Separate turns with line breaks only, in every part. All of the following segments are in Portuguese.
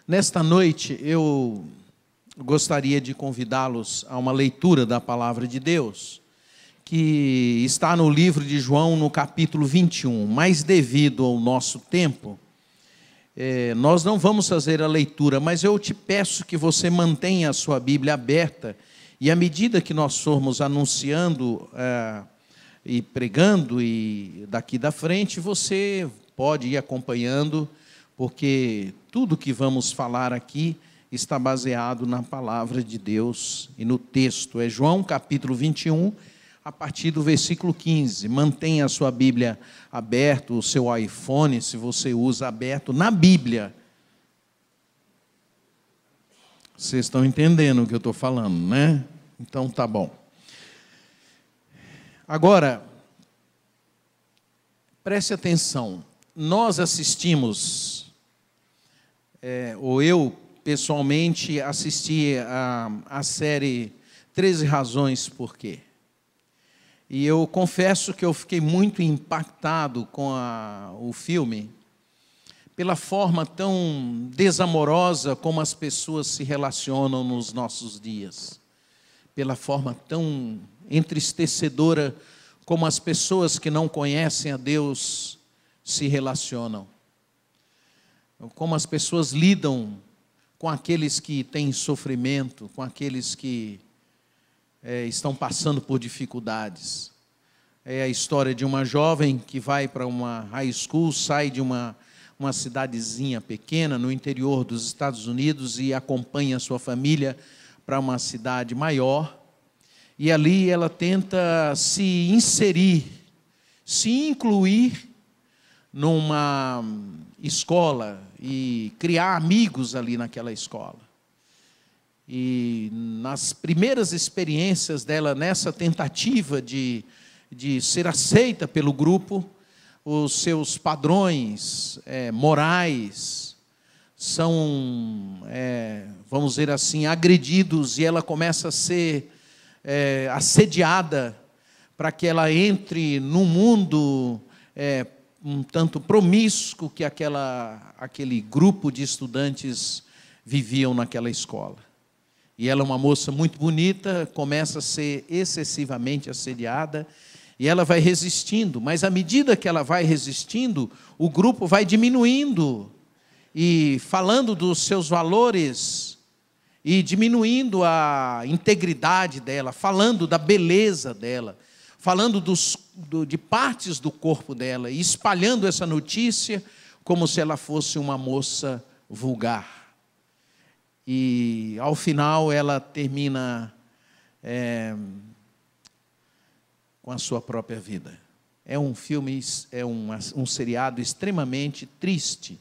Nesta noite, eu gostaria de convidá-los a uma leitura da Palavra de Deus, que está no livro de João, no capítulo 21. Mas devido ao nosso tempo, nós não vamos fazer a leitura, mas eu te peço que você mantenha a sua Bíblia aberta, e à medida que nós formos anunciando e pregando, e daqui da frente, você pode ir acompanhando, porque tudo que vamos falar aqui está baseado na palavra de Deus e no texto. É João capítulo 21, a partir do versículo 15. Mantenha a sua Bíblia aberta, o seu iPhone, se você usa, aberto na Bíblia. Vocês estão entendendo o que eu estou falando, né? Então tá bom. Agora, preste atenção. Nós assistimos, ou eu pessoalmente assisti a série 13 Razões Por Quê. E eu confesso que eu fiquei muito impactado com o filme, pela forma tão desamorosa como as pessoas se relacionam nos nossos dias, pela forma tão entristecedora como as pessoas que não conhecem a Deus se relacionam, como as pessoas lidam com aqueles que têm sofrimento, com aqueles que estão passando por dificuldades. É a história de uma jovem que vai para uma high school, sai de uma cidadezinha pequena no interior dos Estados Unidos e acompanha a sua família para uma cidade maior. E ali ela tenta se inserir, se incluir numa escola e criar amigos ali naquela escola. E nas primeiras experiências dela, nessa tentativa de ser aceita pelo grupo, os seus padrões morais são, vamos dizer assim, agredidos, e ela começa a ser assediada para que ela entre num mundo um tanto promíscuo que aquele grupo de estudantes viviam naquela escola. E ela é uma moça muito bonita, começa a ser excessivamente assediada, e ela vai resistindo, mas à medida que ela vai resistindo, o grupo vai diminuindo, e falando dos seus valores, e diminuindo a integridade dela, falando da beleza dela, falando de partes do corpo dela, e espalhando essa notícia como se ela fosse uma moça vulgar. E, ao final, ela termina com a sua própria vida. É um filme, um seriado extremamente triste,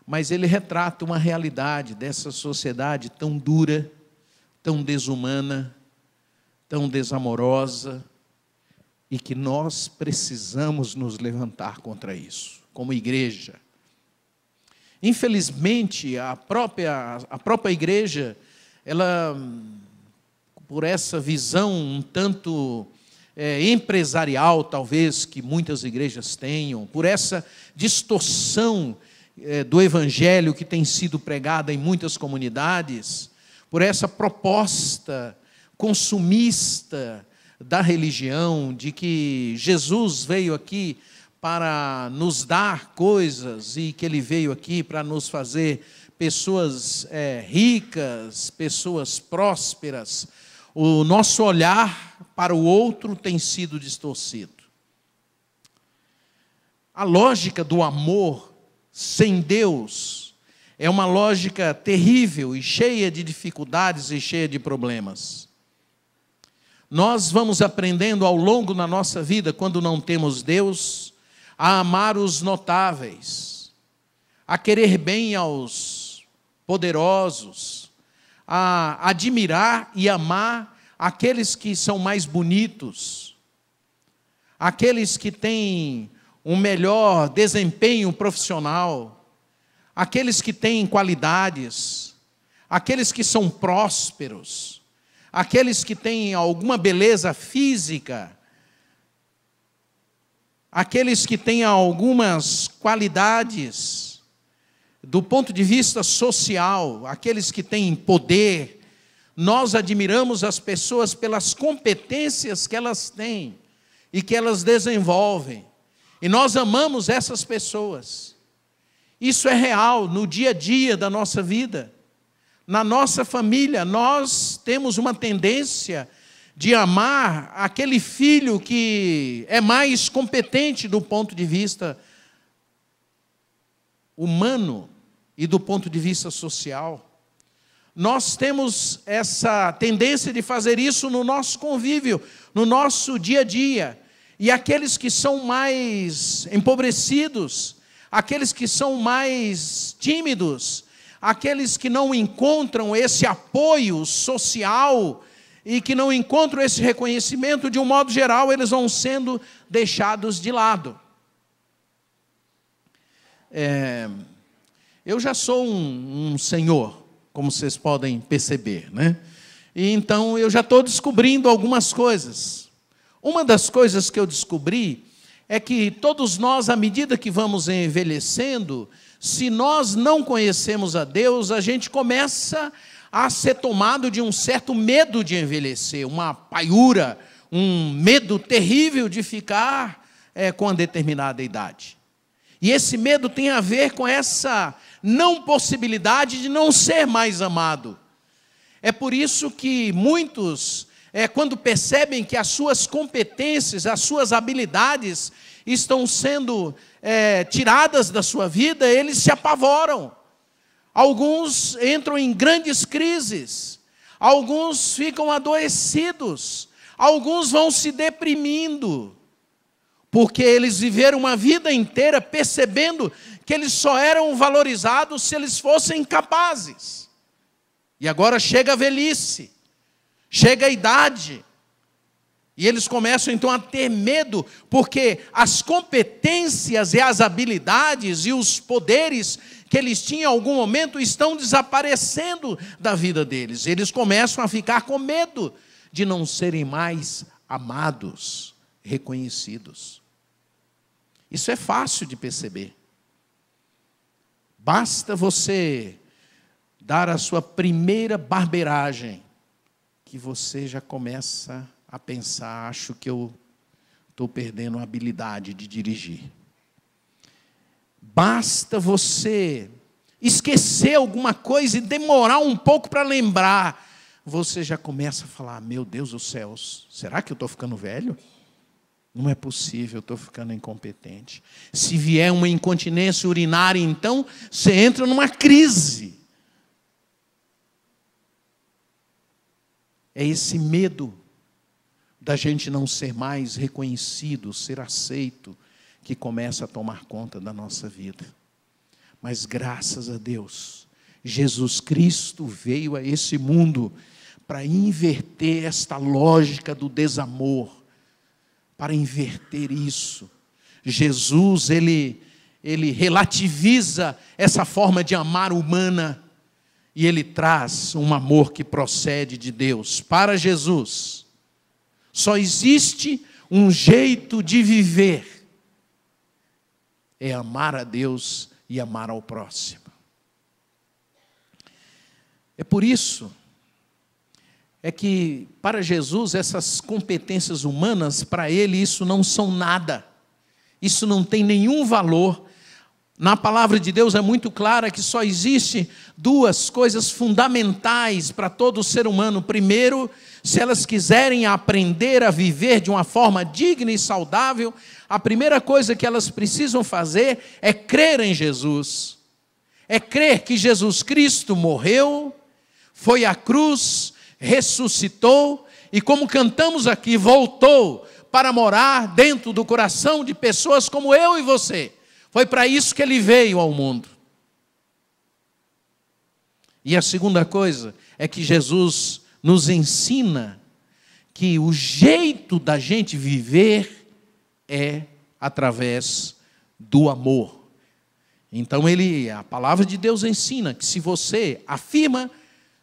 mas ele retrata uma realidade dessa sociedade tão dura, tão desumana, tão desamorosa, e que nós precisamos nos levantar contra isso, como igreja. Infelizmente, a própria igreja, ela, por essa visão um tanto empresarial, talvez, que muitas igrejas tenham, por essa distorção do evangelho que tem sido pregada em muitas comunidades, por essa proposta consumista da religião, de que Jesus veio aqui para nos dar coisas, e que Ele veio aqui para nos fazer pessoas ricas, pessoas prósperas, o nosso olhar para o outro tem sido distorcido. A lógica do amor sem Deus é uma lógica terrível e cheia de dificuldades e cheia de problemas. Nós vamos aprendendo ao longo da nossa vida, quando não temos Deus, a amar os notáveis, a querer bem aos poderosos, a admirar e amar aqueles que são mais bonitos, aqueles que têm um melhor desempenho profissional, aqueles que têm qualidades, aqueles que são prósperos, aqueles que têm alguma beleza física, aqueles que têm algumas qualidades do ponto de vista social, aqueles que têm poder, nós admiramos as pessoas pelas competências que elas têm e que elas desenvolvem. E nós amamos essas pessoas. Isso é real no dia a dia da nossa vida. Na nossa família, nós temos uma tendência de amar aquele filho que é mais competente do ponto de vista humano e do ponto de vista social. Nós temos essa tendência de fazer isso no nosso convívio, no nosso dia a dia. E aqueles que são mais empobrecidos, aqueles que são mais tímidos, aqueles que não encontram esse apoio social e que não encontram esse reconhecimento, de um modo geral, eles vão sendo deixados de lado. Eu já sou um senhor, como vocês podem perceber, né? E então eu já estou descobrindo algumas coisas. Uma das coisas que eu descobri é que todos nós, à medida que vamos envelhecendo, se nós não conhecemos a Deus, a gente começa a ser tomado de um certo medo de envelhecer, uma paiura, um medo terrível de ficar com uma determinada idade. E esse medo tem a ver com essa não possibilidade de não ser mais amado. É por isso que muitos, quando percebem que as suas competências, as suas habilidades estão sendo tiradas da sua vida, eles se apavoram. Alguns entram em grandes crises, alguns ficam adoecidos, alguns vão se deprimindo, porque eles viveram uma vida inteira percebendo que eles só eram valorizados se eles fossem capazes. E agora chega a velhice, chega a idade, e eles começam então a ter medo, porque as competências e as habilidades e os poderes que eles tinham em algum momento estão desaparecendo da vida deles. Eles começam a ficar com medo de não serem mais amados, reconhecidos. Isso é fácil de perceber. Basta você dar a sua primeira barbeiragem, que você já começa a pensar, acho que eu estou perdendo a habilidade de dirigir. Basta você esquecer alguma coisa e demorar um pouco para lembrar, você já começa a falar, meu Deus do céu, será que eu estou ficando velho? Não é possível, eu estou ficando incompetente. Se vier uma incontinência urinária, então, você entra numa crise. É esse medo da gente não ser mais reconhecido, ser aceito, que começa a tomar conta da nossa vida. Mas graças a Deus, Jesus Cristo veio a esse mundo para inverter esta lógica do desamor, para inverter isso. Jesus, ele relativiza essa forma de amar humana e ele traz um amor que procede de Deus. Para Jesus, só existe um jeito de viver, é amar a Deus e amar ao próximo. É por isso que para Jesus essas competências humanas, para ele isso não são nada. Isso não tem nenhum valor. Na palavra de Deus é muito clara que só existe duas coisas fundamentais para todo ser humano. Primeiro, se elas quiserem aprender a viver de uma forma digna e saudável, a primeira coisa que elas precisam fazer é crer em Jesus. É crer que Jesus Cristo morreu, foi à cruz, ressuscitou e, como cantamos aqui, voltou para morar dentro do coração de pessoas como eu e você. Foi para isso que ele veio ao mundo. E a segunda coisa é que Jesus nos ensina que o jeito da gente viver é através do amor. Então a palavra de Deus ensina que se você afirma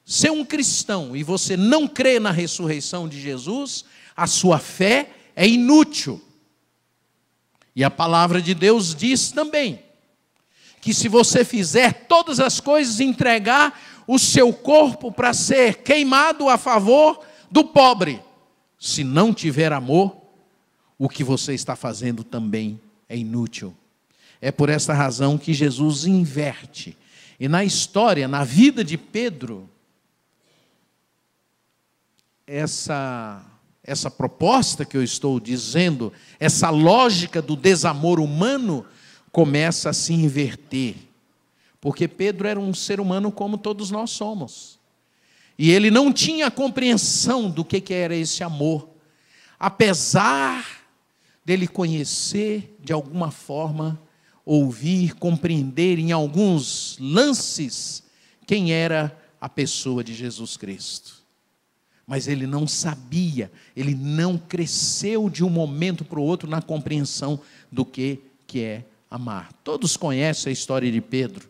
ser um cristão e você não crê na ressurreição de Jesus, a sua fé é inútil. E a palavra de Deus diz também que se você fizer todas as coisas, entregar o seu corpo para ser queimado a favor do pobre, se não tiver amor, o que você está fazendo também é inútil. É por essa razão que Jesus inverte. E na história, na vida de Pedro, essa proposta que eu estou dizendo, essa lógica do desamor humano, começa a se inverter. Porque Pedro era um ser humano como todos nós somos. E ele não tinha compreensão do que era esse amor. Apesar dele conhecer, de alguma forma, ouvir, compreender em alguns lances quem era a pessoa de Jesus Cristo. Mas ele não sabia, ele não cresceu de um momento para o outro na compreensão do que é amar. Todos conhecem a história de Pedro.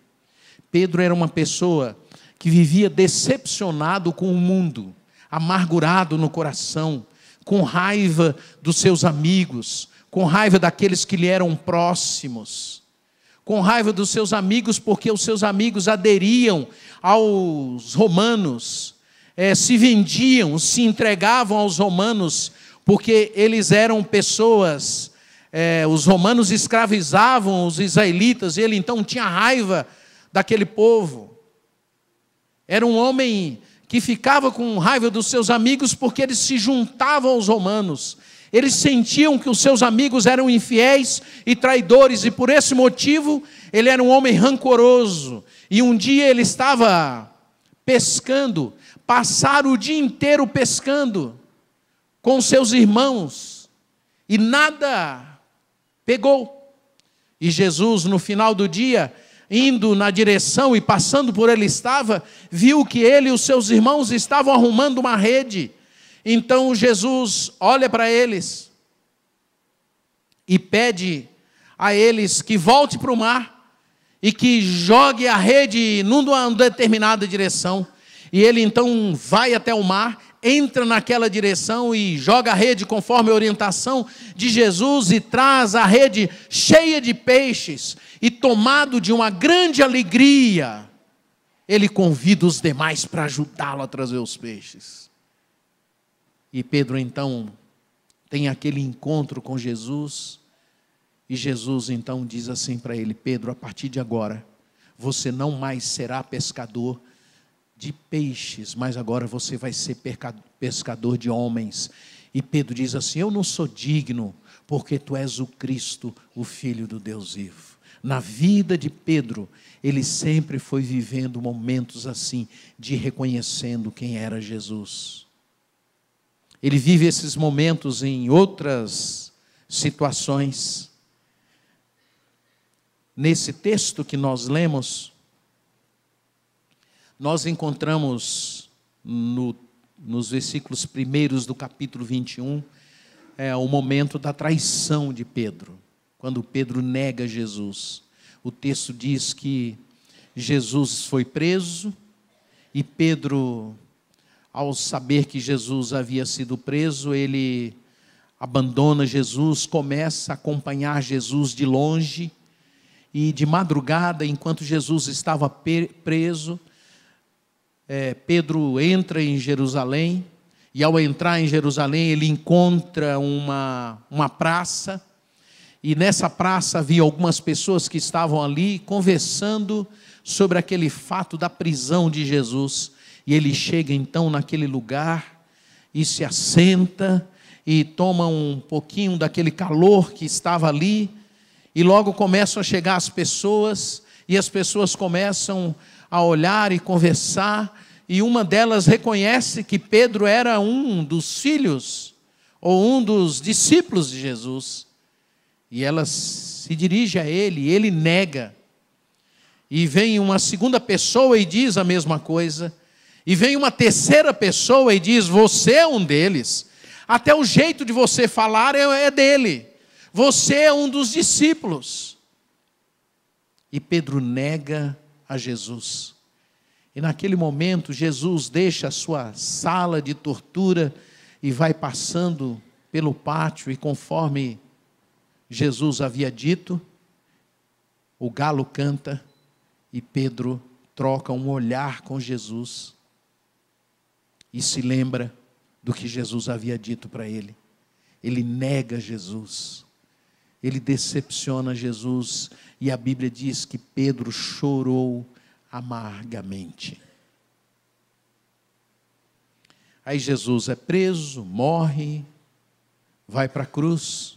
Pedro era uma pessoa que vivia decepcionado com o mundo, amargurado no coração, com raiva dos seus amigos, com raiva daqueles que lhe eram próximos, com raiva dos seus amigos porque os seus amigos aderiam aos romanos, se vendiam, se entregavam aos romanos, porque eles eram pessoas, os romanos escravizavam os israelitas, e ele então tinha raiva daquele povo. Era um homem que ficava com raiva dos seus amigos porque eles se juntavam aos romanos. Eles sentiam que os seus amigos eram infiéis e traidores, e por esse motivo ele era um homem rancoroso. E um dia ele estava pescando, passaram o dia inteiro pescando com seus irmãos, e nada pegou. E Jesus, no final do dia, indo na direção e passando por ele estava, viu que ele e os seus irmãos estavam arrumando uma rede. Então Jesus olha para eles e pede a eles que volte para o mar e que jogue a rede numa determinada direção. E ele então vai até o mar, entra naquela direção e joga a rede conforme a orientação de Jesus e traz a rede cheia de peixes. E tomado de uma grande alegria, ele convida os demais para ajudá-lo a trazer os peixes. E Pedro então tem aquele encontro com Jesus, e Jesus então diz assim para ele: Pedro, a partir de agora, você não mais será pescador de peixes, mas agora você vai ser pescador de homens. E Pedro diz assim: eu não sou digno, porque tu és o Cristo, o Filho do Deus vivo. Na vida de Pedro, ele sempre foi vivendo momentos assim, de reconhecendo quem era Jesus. Ele vive esses momentos em outras situações. Nesse texto que nós lemos, nós encontramos nos versículos primeiros do capítulo 21, o momento da traição de Pedro, quando Pedro nega Jesus. O texto diz que Jesus foi preso, e Pedro, ao saber que Jesus havia sido preso, ele abandona Jesus, começa a acompanhar Jesus de longe, e de madrugada, enquanto Jesus estava preso, Pedro entra em Jerusalém, e ao entrar em Jerusalém, ele encontra uma praça, e nessa praça havia algumas pessoas que estavam ali conversando sobre aquele fato da prisão de Jesus. E ele chega então naquele lugar e se assenta e toma um pouquinho daquele calor que estava ali, e logo começam a chegar as pessoas, e as pessoas começam a olhar e conversar, e uma delas reconhece que Pedro era um dos filhos, ou um dos discípulos de Jesus, e ela se dirige a ele, e ele nega, e vem uma segunda pessoa e diz a mesma coisa, e vem uma terceira pessoa e diz: você é um deles, até o jeito de você falar é dele, você é um dos discípulos. E Pedro nega a Jesus. E naquele momento Jesus deixa a sua sala de tortura e vai passando pelo pátio, e conforme Jesus havia dito, o galo canta e Pedro troca um olhar com Jesus e se lembra do que Jesus havia dito para ele. Ele nega Jesus, ele decepciona Jesus, e a Bíblia diz que Pedro chorou amargamente. Aí Jesus é preso, morre, vai para a cruz,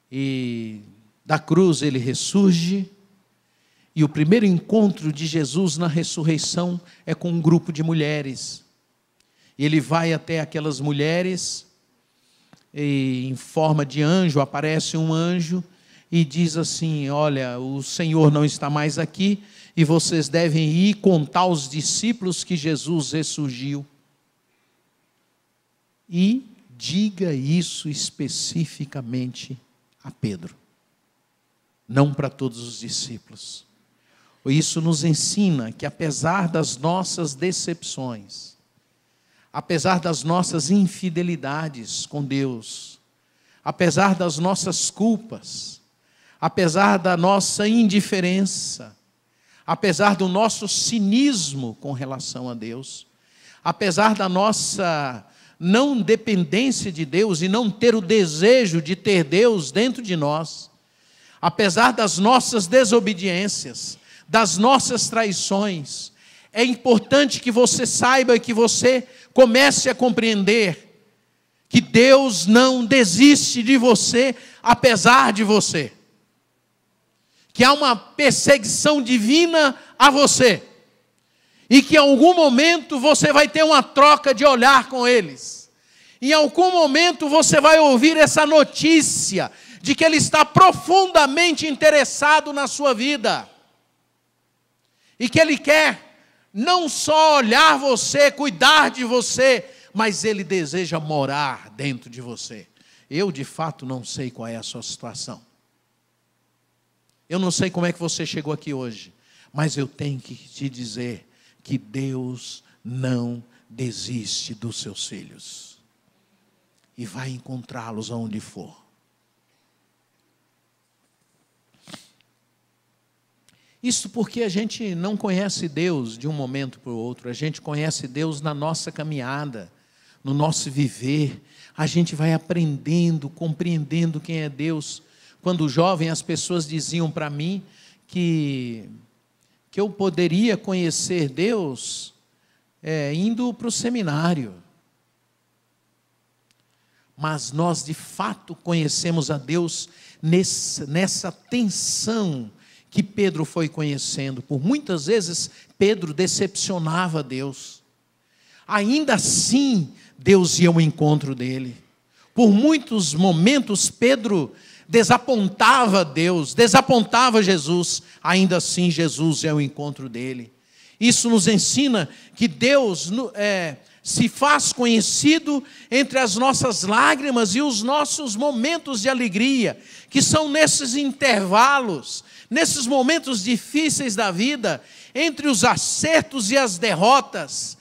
e da cruz ele ressurge, e o primeiro encontro de Jesus na ressurreição é com um grupo de mulheres. Ele vai até aquelas mulheres, e em forma de anjo, aparece um anjo, e diz assim: olha, o Senhor não está mais aqui, e vocês devem ir contar aos discípulos que Jesus ressurgiu. E diga isso especificamente a Pedro, não para todos os discípulos. Isso nos ensina que apesar das nossas decepções, apesar das nossas infidelidades com Deus, apesar das nossas culpas, apesar da nossa indiferença, apesar do nosso cinismo com relação a Deus, apesar da nossa não dependência de Deus e não ter o desejo de ter Deus dentro de nós, apesar das nossas desobediências, das nossas traições, é importante que você saiba e que você comece a compreender que Deus não desiste de você, apesar de você. Que há uma perseguição divina a você. E que em algum momento você vai ter uma troca de olhar com eles. Em algum momento você vai ouvir essa notícia de que Ele está profundamente interessado na sua vida. E que Ele quer não só olhar você, cuidar de você, mas Ele deseja morar dentro de você. Eu, de fato, não sei qual é a sua situação. Eu não sei como é que você chegou aqui hoje, mas eu tenho que te dizer que Deus não desiste dos seus filhos. E vai encontrá-los aonde for. Isso porque a gente não conhece Deus de um momento para o outro. A gente conhece Deus na nossa caminhada, no nosso viver. A gente vai aprendendo, compreendendo quem é Deus. Quando jovem, as pessoas diziam para mim que eu poderia conhecer Deus indo para o seminário. Mas nós, de fato, conhecemos a Deus nessa tensão que Pedro foi conhecendo. Por muitas vezes, Pedro decepcionava Deus. Ainda assim, Deus ia ao encontro dele. Por muitos momentos, Pedro desapontava Deus, desapontava Jesus. Ainda assim, Jesus ia ao encontro dele. Isso nos ensina que Deus se faz conhecido entre as nossas lágrimas e os nossos momentos de alegria, que são nesses intervalos, nesses momentos difíceis da vida, entre os acertos e as derrotas,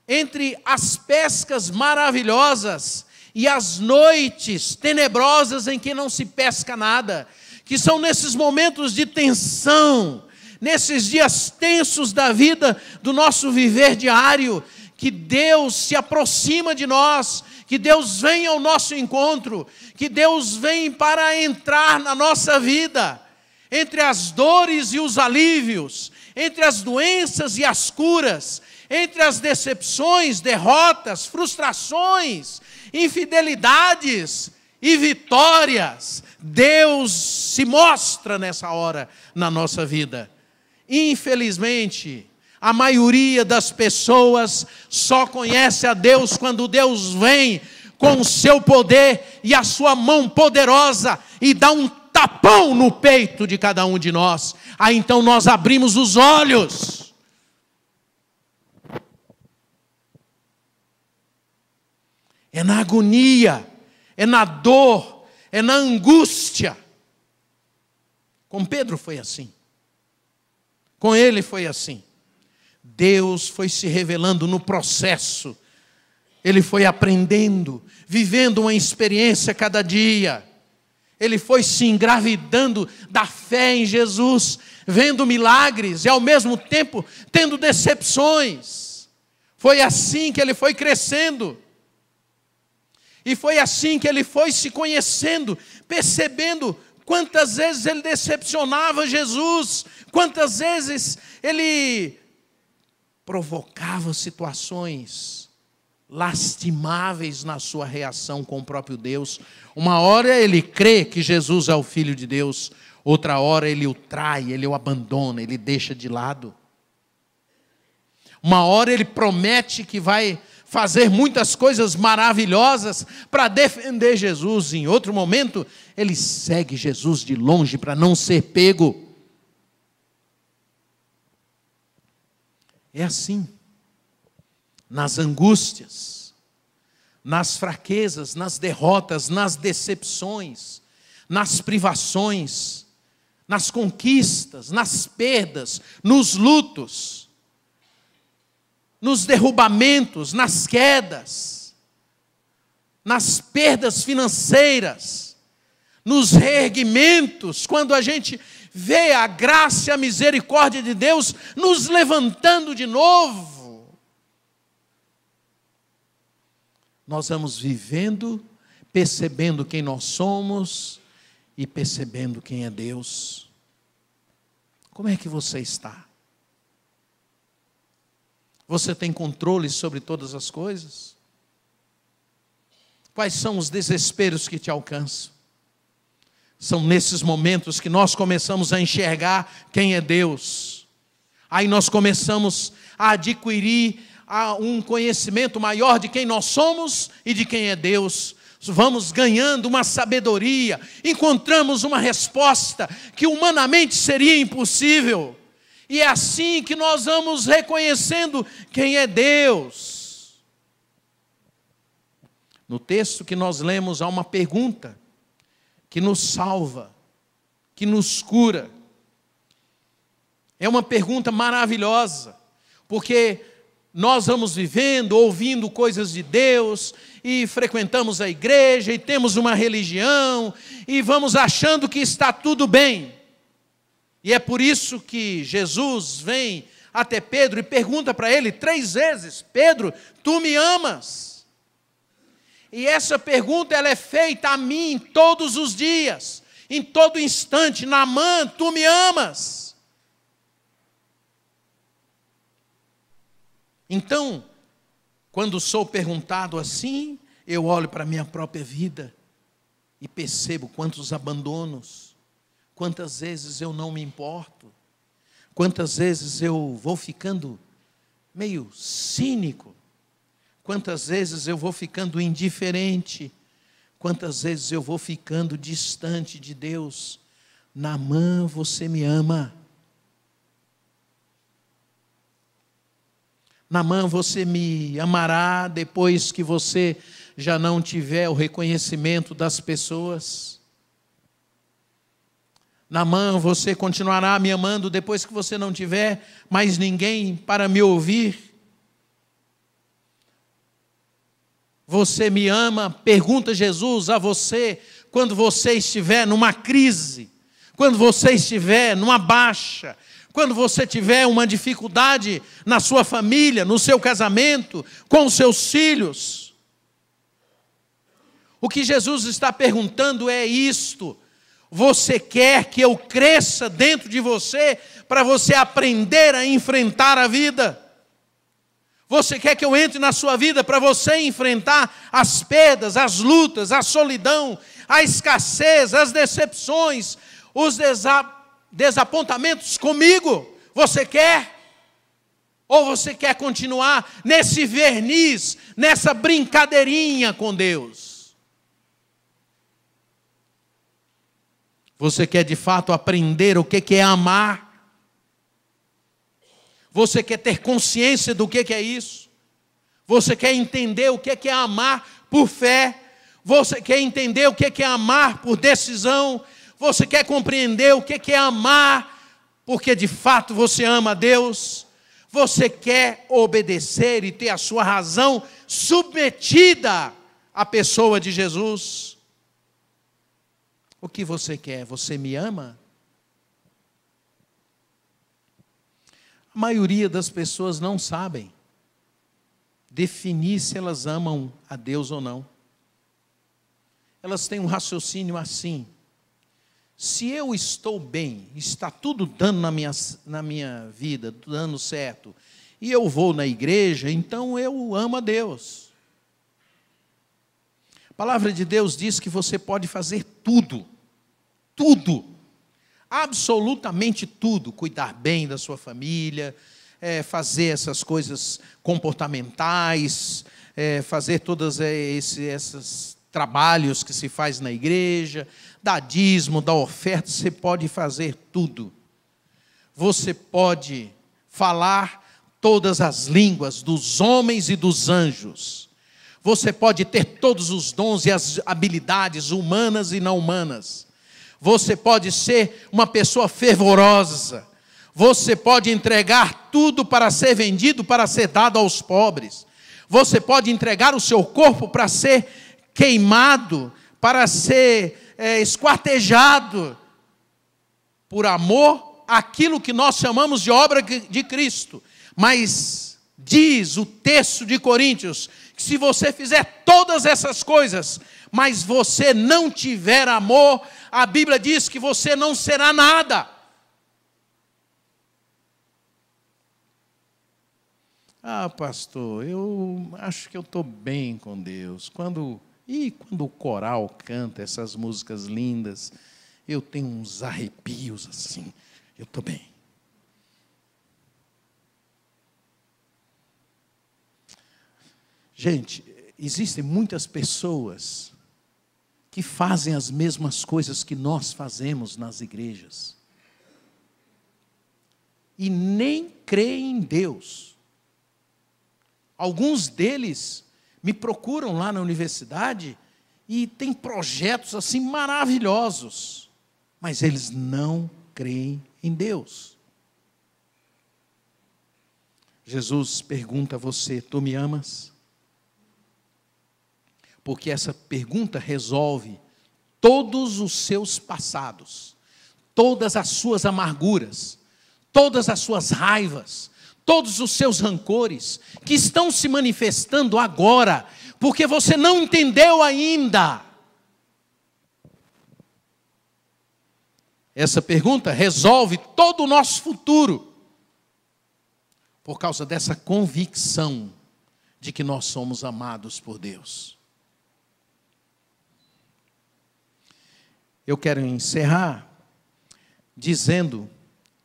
entre as pescas maravilhosas e as noites tenebrosas em que não se pesca nada, que são nesses momentos de tensão, nesses dias tensos da vida, do nosso viver diário, que Deus se aproxima de nós, que Deus vem ao nosso encontro, que Deus vem para entrar na nossa vida, entre as dores e os alívios, entre as doenças e as curas, entre as decepções, derrotas, frustrações, infidelidades e vitórias. Deus se mostra nessa hora na nossa vida. Infelizmente, a maioria das pessoas só conhece a Deus quando Deus vem com o seu poder e a sua mão poderosa e dá um tapão no peito de cada um de nós. Aí então nós abrimos os olhos. É na agonia, é na dor, é na angústia. Com Pedro foi assim. Com ele foi assim. Deus foi se revelando no processo. Ele foi aprendendo, vivendo uma experiência cada dia. Ele foi se engravidando da fé em Jesus, vendo milagres e ao mesmo tempo tendo decepções. Foi assim que ele foi crescendo. E foi assim que ele foi se conhecendo, percebendo quantas vezes ele decepcionava Jesus, quantas vezes ele provocava situações lastimáveis na sua reação com o próprio Deus. Uma hora ele crê que Jesus é o Filho de Deus, outra hora ele o trai, ele o abandona, ele deixa de lado. Uma hora ele promete que vai fazer muitas coisas maravilhosas para defender Jesus. Em outro momento, ele segue Jesus de longe para não ser pego. É assim. Nas angústias, nas fraquezas, nas derrotas, nas decepções, nas privações, nas conquistas, nas perdas, nos lutos, nos derrubamentos, nas quedas, nas perdas financeiras, nos reerguimentos, quando a gente vê a graça e a misericórdia de Deus nos levantando de novo, nós vamos vivendo, percebendo quem nós somos e percebendo quem é Deus. Como é que você está? Você tem controle sobre todas as coisas? Quais são os desesperos que te alcançam? São nesses momentos que nós começamos a enxergar quem é Deus. Aí nós começamos a adquirir um conhecimento maior de quem nós somos e de quem é Deus. Vamos ganhando uma sabedoria, encontramos uma resposta que humanamente seria impossível. E é assim que nós vamos reconhecendo quem é Deus. No texto que nós lemos há uma pergunta que nos salva, que nos cura. É uma pergunta maravilhosa, porque nós vamos vivendo, ouvindo coisas de Deus, e frequentamos a igreja, e temos uma religião, e vamos achando que está tudo bem. E é por isso que Jesus vem até Pedro e pergunta para ele 3 vezes: Pedro, tu me amas? E essa pergunta ela é feita a mim todos os dias, em todo instante. Naamã, tu me amas? Então, quando sou perguntado assim, eu olho para a minha própria vida e percebo quantos abandonos, quantas vezes eu não me importo, quantas vezes eu vou ficando meio cínico, quantas vezes eu vou ficando indiferente, quantas vezes eu vou ficando distante de Deus. Naamã, você me ama. Naamã, você me amará depois que você já não tiver o reconhecimento das pessoas. Naamã, você continuará me amando depois que você não tiver mais ninguém para me ouvir. Você me ama? Pergunta Jesus a você quando você estiver numa crise, quando você estiver numa baixa, quando você tiver uma dificuldade na sua família, no seu casamento, com os seus filhos. O que Jesus está perguntando é isto: você quer que eu cresça dentro de você para você aprender a enfrentar a vida? Você quer que eu entre na sua vida para você enfrentar as perdas, as lutas, a solidão, a escassez, as decepções, os desapontamentos comigo? Você quer? Ou você quer continuar nesse verniz, nessa brincadeirinha com Deus? Você quer de fato aprender o que é amar? Você quer ter consciência do que é isso? Você quer entender o que é amar por fé? Você quer entender o que é amar por decisão? Você quer compreender o que é amar porque de fato você ama a Deus? Você quer obedecer e ter a sua razão submetida à pessoa de Jesus? O que você quer? Você me ama? A maioria das pessoas não sabem definir se elas amam a Deus ou não. Elas têm um raciocínio assim: se eu estou bem, está tudo dando na minha vida, dando certo, e eu vou na igreja, então eu amo a Deus. A palavra de Deus diz que você pode fazer tudo, tudo, absolutamente tudo, cuidar bem da sua família, fazer essas coisas comportamentais, fazer todos esses trabalhos que se faz na igreja, dar dízimo, dar oferta, você pode fazer tudo. Você pode falar todas as línguas dos homens e dos anjos. Você pode ter todos os dons e as habilidades humanas e não humanas. Você pode ser uma pessoa fervorosa. Você pode entregar tudo para ser vendido, para ser dado aos pobres. Você pode entregar o seu corpo para ser queimado, para ser esquartejado, por amor àquilo que nós chamamos de obra de Cristo. Mas diz o texto de Coríntios, que se você fizer todas essas coisas, mas você não tiver amor, a Bíblia diz que você não será nada. Ah, pastor, eu acho que eu estou bem com Deus. Quando o coral canta essas músicas lindas, eu tenho uns arrepios assim, eu estou bem. Gente, existem muitas pessoas que fazem as mesmas coisas que nós fazemos nas igrejas e nem creem em Deus. Alguns deles me procuram lá na universidade e têm projetos assim maravilhosos, mas eles não creem em Deus. Jesus pergunta a você: tu me amas? Porque essa pergunta resolve todos os seus passados, todas as suas amarguras, todas as suas raivas, todos os seus rancores, que estão se manifestando agora, porque você não entendeu ainda. Essa pergunta resolve todo o nosso futuro, por causa dessa convicção de que nós somos amados por Deus. Eu quero encerrar dizendo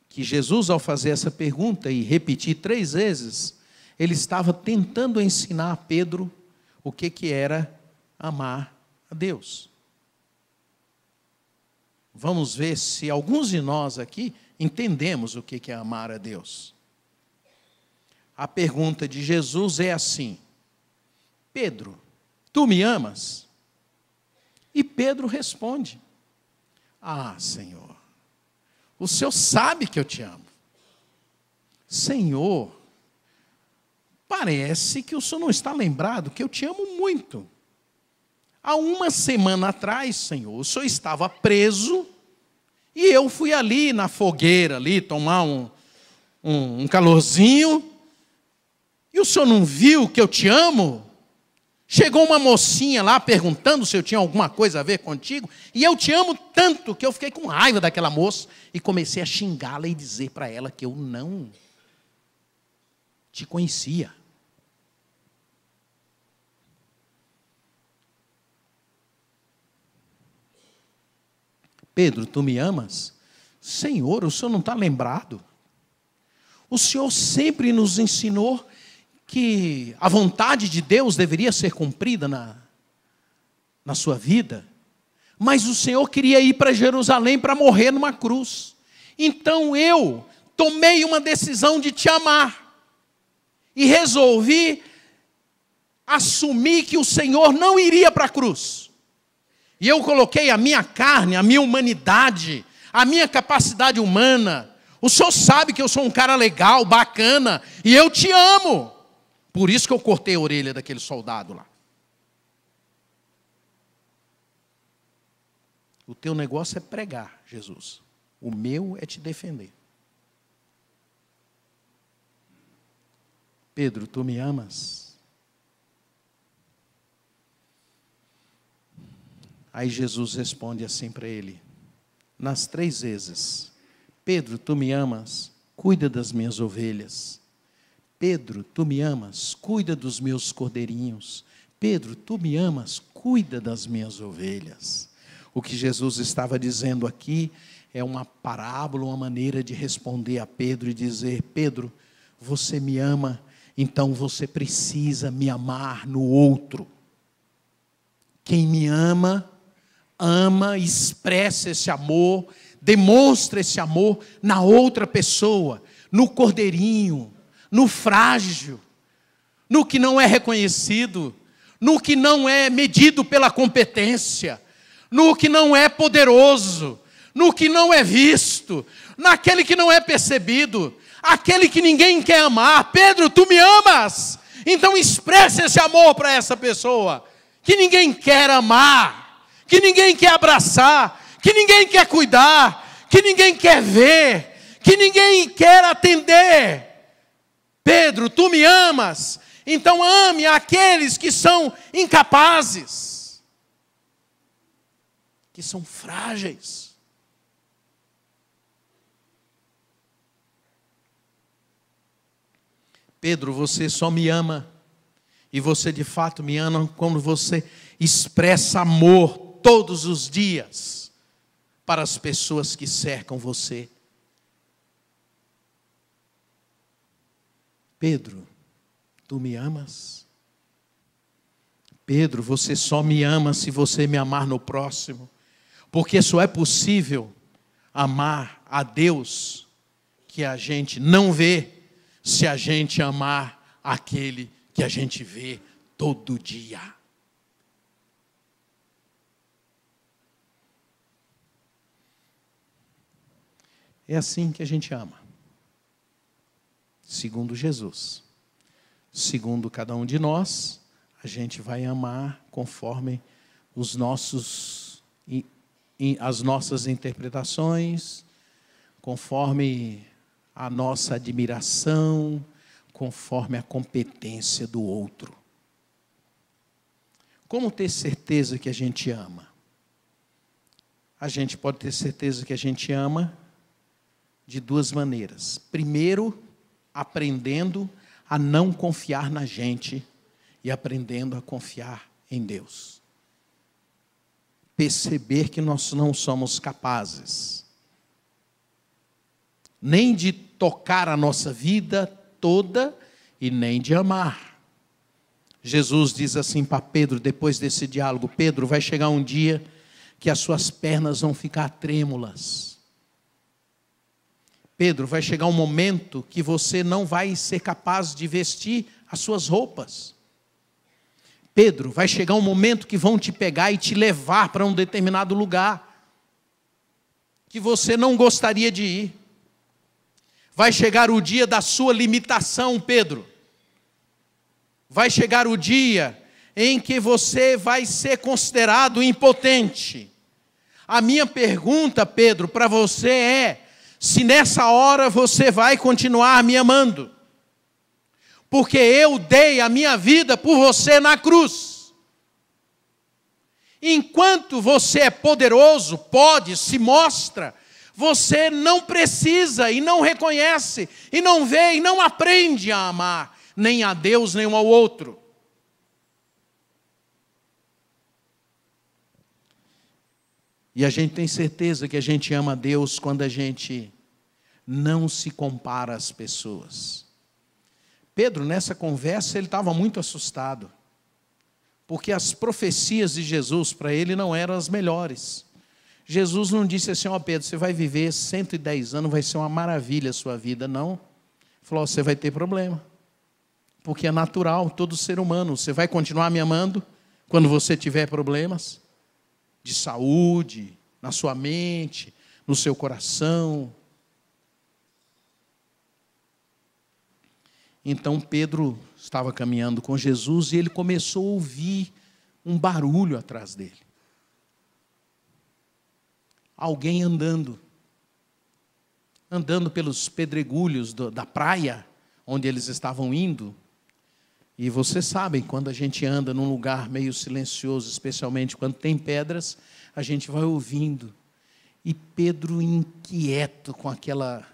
que Jesus, ao fazer essa pergunta e repetir 3 vezes, ele estava tentando ensinar a Pedro o que era amar a Deus. Vamos ver se alguns de nós aqui entendemos o que é amar a Deus. A pergunta de Jesus é assim: Pedro, tu me amas? E Pedro responde: ah, Senhor, o Senhor sabe que eu te amo. Senhor, parece que o Senhor não está lembrado que eu te amo muito. Há 1 semana atrás, Senhor, o Senhor estava preso e eu fui ali na fogueira, ali, tomar um calorzinho, e o Senhor não viu que eu te amo? Chegou uma mocinha lá perguntando se eu tinha alguma coisa a ver contigo, e eu te amo tanto que eu fiquei com raiva daquela moça e comecei a xingá-la e dizer para ela que eu não te conhecia. Pedro, tu me amas? Senhor, o Senhor não está lembrado? O Senhor sempre nos ensinou que a vontade de Deus deveria ser cumprida na sua vida, mas o Senhor queria ir para Jerusalém para morrer numa cruz. Então eu tomei uma decisão de te amar e resolvi assumir que o Senhor não iria para a cruz. E eu coloquei a minha carne, a minha humanidade, a minha capacidade humana. O Senhor sabe que eu sou um cara legal, bacana, e eu te amo. Por isso que eu cortei a orelha daquele soldado lá. O teu negócio é pregar, Jesus. O meu é te defender. Pedro, tu me amas? Aí Jesus responde assim para ele, nas 3 vezes. Pedro, tu me amas? Cuida das minhas ovelhas. Pedro, tu me amas? Cuida dos meus cordeirinhos. Pedro, tu me amas? Cuida das minhas ovelhas. O que Jesus estava dizendo aqui é uma parábola, uma maneira de responder a Pedro e dizer, Pedro, você me ama, então você precisa me amar no outro. Quem me ama, expressa esse amor, demonstra esse amor na outra pessoa, no cordeirinho, no frágil, no que não é reconhecido, no que não é medido pela competência, no que não é poderoso, no que não é visto, naquele que não é percebido, aquele que ninguém quer amar. Pedro, tu me amas? Então expressa esse amor para essa pessoa, que ninguém quer amar, que ninguém quer abraçar, que ninguém quer cuidar, que ninguém quer ver, que ninguém quer atender. Pedro, tu me amas? Então ame aqueles que são incapazes, que são frágeis. Pedro, você só me ama, e você de fato me ama quando você expressa amor todos os dias para as pessoas que cercam você. Pedro, tu me amas? Pedro, você só me ama se você me amar no próximo, porque só é possível amar a Deus que a gente não vê, se a gente amar aquele que a gente vê todo dia. É assim que a gente ama. Segundo Jesus. Segundo cada um de nós, a gente vai amar conforme os nossos, as nossas interpretações, conforme a nossa admiração, conforme a competência do outro. Como ter certeza que a gente ama? A gente pode ter certeza que a gente ama de 2 maneiras. Primeiro, aprendendo a não confiar na gente e aprendendo a confiar em Deus. Perceber que nós não somos capazes nem de tocar a nossa vida toda e nem de amar. Jesus diz assim para Pedro, depois desse diálogo, Pedro, vai chegar um dia que as suas pernas vão ficar trêmulas. Pedro, vai chegar um momento que você não vai ser capaz de vestir as suas roupas. Pedro, vai chegar um momento que vão te pegar e te levar para um determinado lugar que você não gostaria de ir. Vai chegar o dia da sua limitação, Pedro. Vai chegar o dia em que você vai ser considerado impotente. A minha pergunta, Pedro, para você é, se nessa hora você vai continuar me amando? Porque eu dei a minha vida por você na cruz. Enquanto você é poderoso, pode, se mostra, você não precisa e não reconhece, e não vê e não aprende a amar, nem a Deus, nem um ao outro. E a gente tem certeza que a gente ama a Deus quando a gente não se compara às pessoas. Pedro, nessa conversa, ele estava muito assustado, porque as profecias de Jesus para ele não eram as melhores. Jesus não disse assim, ó Pedro, você vai viver 110 anos, vai ser uma maravilha a sua vida, não. Ele falou, você vai ter problema, porque é natural, todo ser humano. Você vai continuar me amando quando você tiver problemas de saúde, na sua mente, no seu coração. Então Pedro estava caminhando com Jesus e ele começou a ouvir um barulho atrás dele. alguém andando pelos pedregulhos da praia, onde eles estavam indo. E vocês sabem, quando a gente anda num lugar meio silencioso, especialmente quando tem pedras, a gente vai ouvindo. E Pedro, inquieto com aquela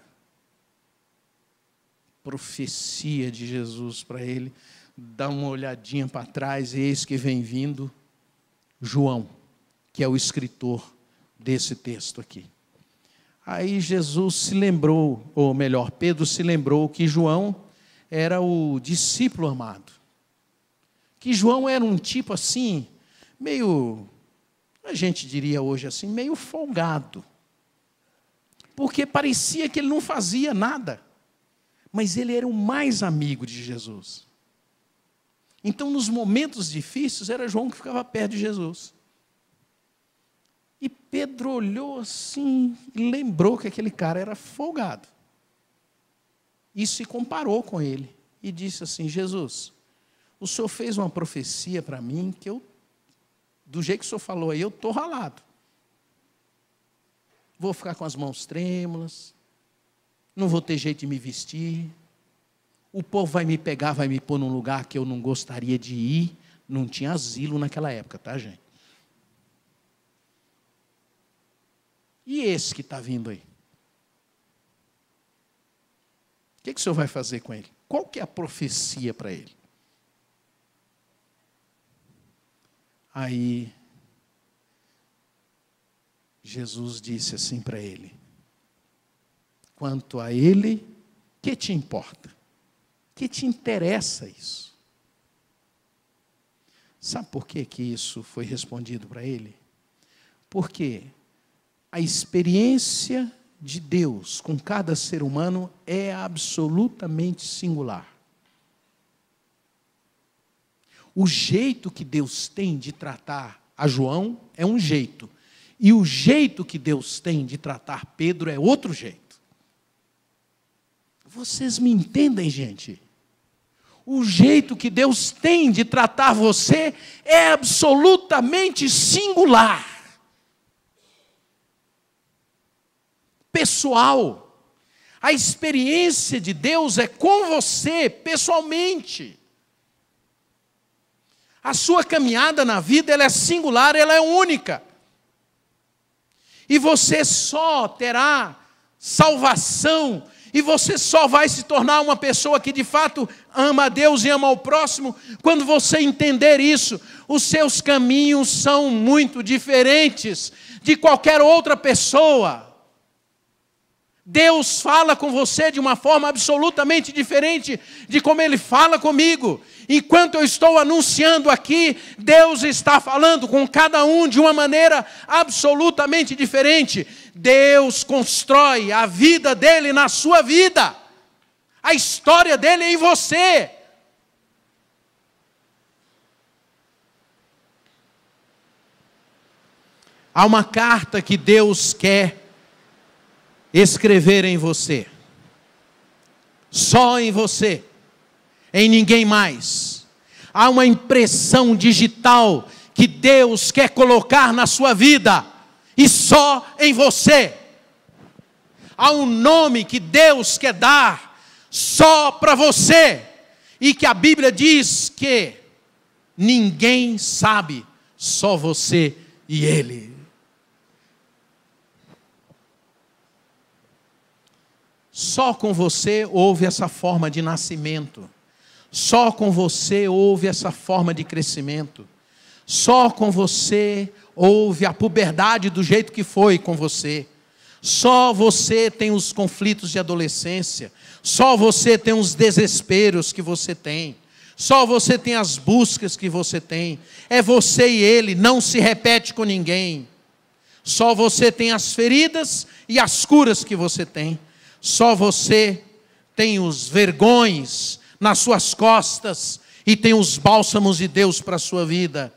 profecia de Jesus para ele, dá uma olhadinha para trás, e eis que vem vindo João, que é o escritor desse texto aqui. Aí Jesus se lembrou, ou melhor, Pedro se lembrou que João era o discípulo amado. Que João era um tipo assim, meio, a gente diria hoje assim, meio folgado. Porque parecia que ele não fazia nada. Mas ele era o mais amigo de Jesus. Então, nos momentos difíceis, era João que ficava perto de Jesus. E Pedro olhou assim e lembrou que aquele cara era folgado. E se comparou com ele. E disse assim: Jesus, o senhor fez uma profecia para mim que do jeito que o senhor falou aí, eu estou ralado. Vou ficar com as mãos trêmulas, não vou ter jeito de me vestir, o povo vai me pegar, vai me pôr num lugar que eu não gostaria de ir. Não tinha asilo naquela época, tá, gente? E esse que está vindo aí? O que o senhor vai fazer com ele? Qual que é a profecia para ele? Aí, Jesus disse assim para ele: quanto a ele, que te importa? Que te interessa isso? Sabe por que isso foi respondido para ele? Porque a experiência de Deus com cada ser humano é absolutamente singular. O jeito que Deus tem de tratar a João é um jeito, e o jeito que Deus tem de tratar Pedro é outro jeito. Vocês me entendem, gente? O jeito que Deus tem de tratar você é absolutamente singular. Pessoal. A experiência de Deus é com você, pessoalmente. A sua caminhada na vida, ela é singular, ela é única. E você só terá salvação, e você só vai se tornar uma pessoa que de fato ama a Deus e ama ao próximo, quando você entender isso. Os seus caminhos são muito diferentes de qualquer outra pessoa. Deus fala com você de uma forma absolutamente diferente de como Ele fala comigo. Enquanto eu estou anunciando aqui, Deus está falando com cada um de uma maneira absolutamente diferente. Deus constrói a vida dele na sua vida. A história dele é em você. Há uma carta que Deus quer escrever em você. Só em você. Em ninguém mais. Há uma impressão digital que Deus quer colocar na sua vida. E só em você. Há um nome que Deus quer dar só para você. E que a Bíblia diz que ninguém sabe, só você e Ele. Só com você houve essa forma de nascimento. Só com você houve essa forma de crescimento. Só com você houve a puberdade do jeito que foi com você. Só você tem os conflitos de adolescência. Só você tem os desesperos que você tem. Só você tem as buscas que você tem. É você e Ele, não se repete com ninguém. Só você tem as feridas e as curas que você tem. Só você tem os vergões nas suas costas e tem os bálsamos de Deus para a sua vida.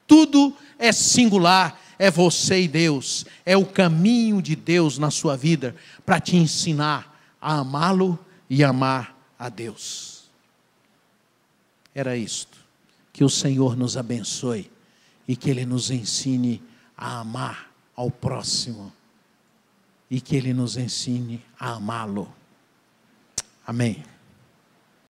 Tudo é singular, é você e Deus. É o caminho de Deus na sua vida para te ensinar a amá-lo e amar a Deus. Era isto. Que o Senhor nos abençoe e que Ele nos ensine a amar ao próximo e que Ele nos ensine a amá-lo. Amém.